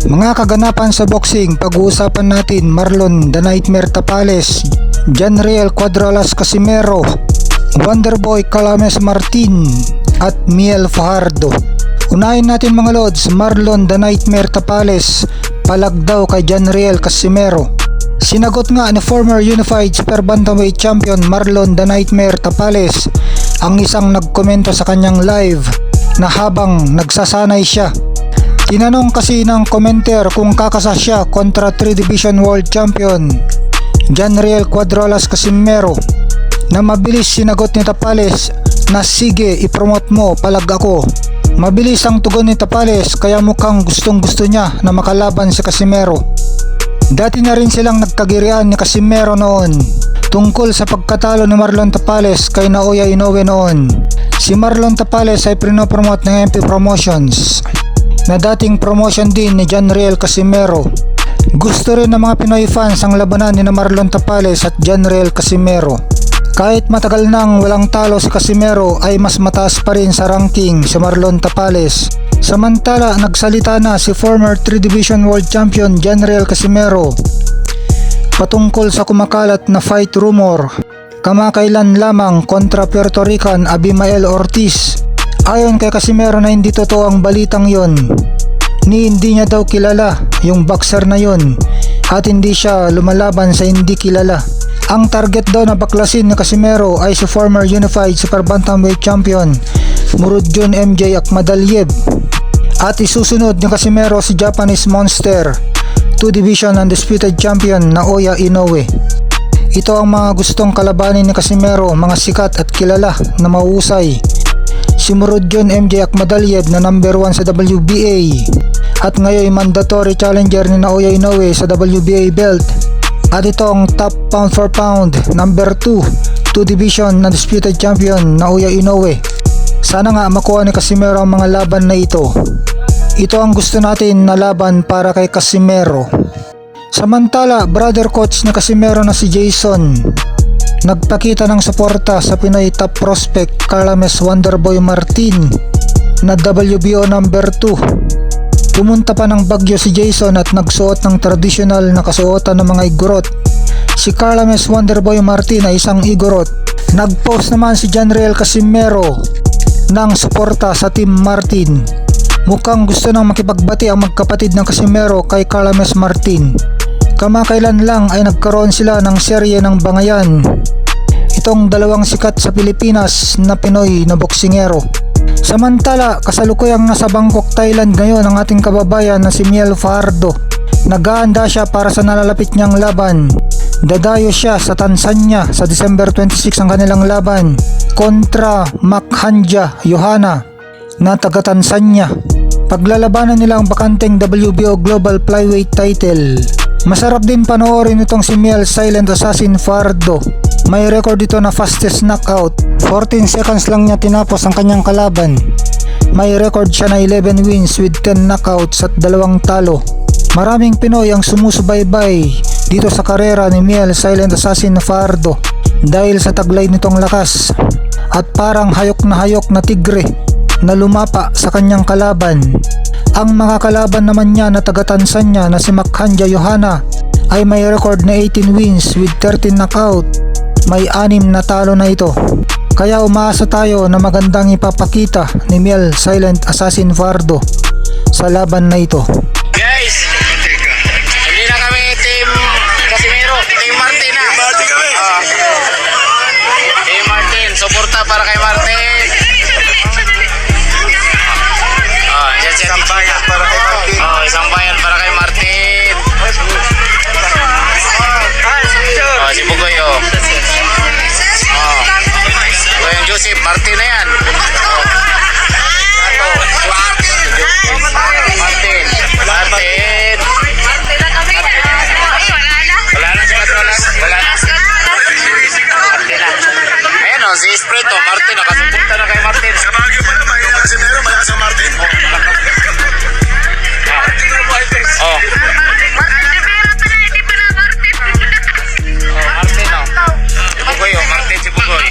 Mga kaganapan sa boxing, pag-uusapan natin Marlon The Nightmare Tapales, Janriel Cuadralas Casimero, Wonderboy Calames Martin at Miel Fajardo. Unahin natin mga lods, Marlon The Nightmare Tapales, palag daw kay Janriel Casimero. Sinagot nga ni former Unified Super Bantamweight Champion Marlon The Nightmare Tapales ang isang nagkomento sa kanyang live na habang nagsasanay siya. Tinanong kasi ng commenter kung kakasa siya kontra 3 Division World Champion Janriel Cuadralas Casimero, na mabilis sinagot ni Tapales na sige, ipromote mo, palag ako. Mabilis ang tugon ni Tapales kaya mukhang gustong gusto niya na makalaban si Casimero. Dati na rin silang nagkagirian ni Casimero noon tungkol sa pagkatalo ni Marlon Tapales kay Naoya Inoue noon. Si Marlon Tapales ay pinopromote ng MP Promotions, na dating promotion din ni Janriel Casimero. Gusto rin ng mga Pinoy fans ang labanan ni Marlon Tapales at Janriel Casimero. Kahit matagal nang walang talo si Casimero ay mas mataas pa rin sa ranking si Marlon Tapales. Samantala, nagsalita na si former 3 Division World Champion Janriel Casimero patungkol sa kumakalat na fight rumor kamakailan lamang kontra Puerto Rican Abimael Ortiz. Ayon kay Casimero na hindi totoo ang balitang yon, ni hindi niya daw kilala yung boxer na yon at hindi siya lumalaban sa hindi kilala. Ang target daw na baklasin ni Casimero ay si former Unified Super Bantamweight Champion Murodjon MJ Akhmadaliev, at isusunod ni Casimero si Japanese Monster 2 Division Undisputed Champion Naoya Inoue. Ito ang mga gustong kalabanin ni Casimero, mga sikat at kilala na mahusay. Si Murodjon MJ Akhmadaliev na number 1 sa WBA at ngayon mandatory challenger ni Naoya Inoue sa WBA belt, at ito ang top pound for pound number 2 Division na Undisputed Champion Naoya Inoue. Sana nga makuha ni Casimero ang mga laban na ito. Ito ang gusto natin na laban para kay Casimero. Samantala, brother coach na Casimero na si Jason nagpakita ng suporta sa Pinoy top prospect Calames Wonderboy Martin na WBO number 2. Pumunta pa ng Baguio si Jason at nagsuot ng traditional na kasuotan ng mga igorot. Si Calames Wonderboy Martin ay isang igorot. Nagpost naman si Janriel Casimero ng suporta sa Team Martin. Mukhang gusto nang makipagbati ang magkapatid ng Casimero kay Calames Martin. Kamakailan lang ay nagkaroon sila ng serye ng bangayan, itong dalawang sikat sa Pilipinas na Pinoy na boksingero. Samantala, kasalukuyang nasa Bangkok, Thailand ngayon ang ating kababayan na si Miel Fajardo. Nag-aanda siya para sa nalalapit niyang laban. Dadayo siya sa Tanzania sa December 26 ang kanilang laban kontra Makhanja Johanna na taga Tanzania. Paglalabanan nila ang bakanteng WBO Global Flyweight title. Masarap din panoorin itong si Miel Silent Assassin Fajardo. May record dito na fastest knockout. 14 seconds lang niya tinapos ang kanyang kalaban. May record siya na 11 wins with 10 knockouts at 2 talo. Maraming Pinoy ang sumusubaybay dito sa karera ni Miel Silent Assassin Fajardo dahil sa taglay nitong lakas at parang hayok na tigre na lumapa sa kanyang kalaban. Ang makakalaban naman niya na taga Tanzania na si Makhanja Johanna ay may record na 18 wins with 13 knockout. May 6 na talo na ito. Kaya umaasa tayo na magandang ipapakita ni Miel Silent Assassin Fajardo sa laban na ito. Guys, hindi na kami Team Casimero, Team Martin na. Martin kami. Team Martin, suporta para kay Martin. Isang bayan para kay Martin. Isang bayan para kay Martin. Si Bugoy, Bugoy Joseph, Martin na yan. Martin. Wala na si Catrolas. Wala na. Martin na. Ayan o, si Espreto, Martin, nakasupunta na kay Martin. Sa Baguio pa naman yung Casimero, malakas ang Martin. Oh. Martin, oh. Si Bugoy, Martin, si Bugoy.